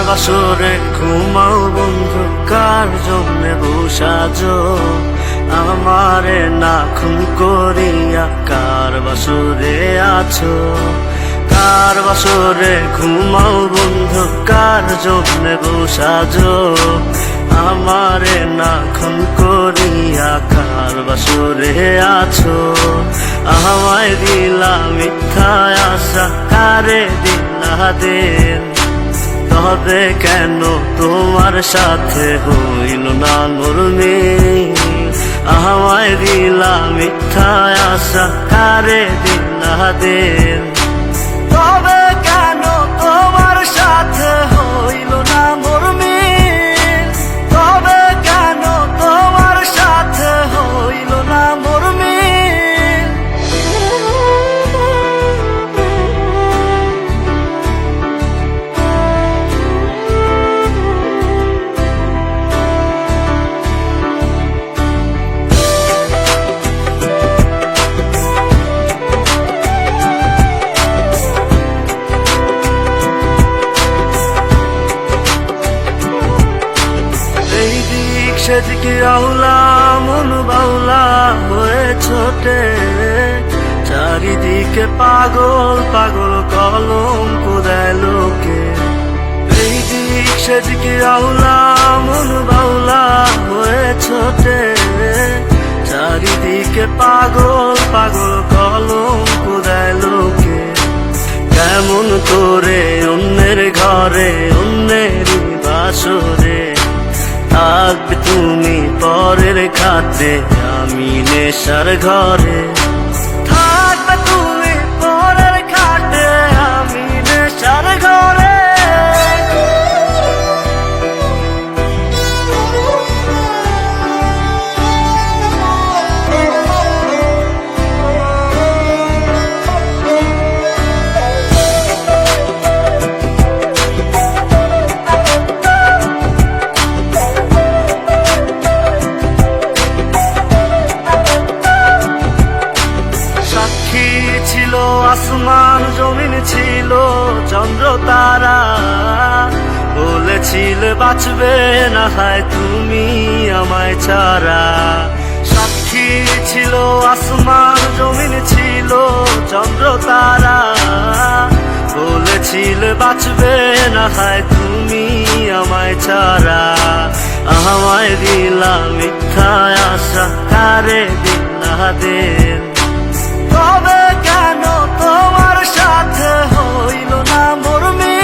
বাসরে ঘুমাও বন্ধু, কার জন্যে বসাজো আমারে না খুন করিয়া? কার বাসরে আছো? কার বাসরে ঘুমাও বন্ধু, কার জন্যে বসাজো আমারে না খুন করিয়া? কার বাসরে আছো? আমায় দিলা মিথ্যা আশা, কারে দিলা দিন? তবে কেন তোমার সাথে হইল না মোর মিল? আমায় দিলা মিথ্যা আশা, কারে দিলা দিন? তবে কেন তোমার সাথে হইল না মোর মিল? তবে কেন তোমার সাথে হইল না মোর মিল? সেদিকে আউলা মন বাউলা হয়ে ছোটে, চারিদিকে পাগল পাগল কলঙ্ক দেয় লোকে। এই দিক সেদিকে আউলা মন বাউলা হয়ে ছোটে, চারিদিকে পাগল পাগল কলঙ্ক দেয় লোকে। কেমন করে অন্যের ঘরে অন্যের বাসরে থাকবে তুমি পরের খাতে, আমি নেশার ঘরে? থাকবে তুমি পরের খাতে, আমি নেশার ঘরে? ছিল আসমান জমিন, ছিল চন্দ্র তারা, বলেছিল বাঁচবে না হয় তুমি আমায় ছাড়া। সাক্ষী ছিল আসমান জমিন, ছিল চন্দ্র তারা, বলেছিল বাঁচবে না হয় তুমি আমায় ছাড়া। আমায় দিলা মিথ্যা আশা, কারে দিলা দিন? তবে কেন তোমার সাথে হইল না মোর মিল?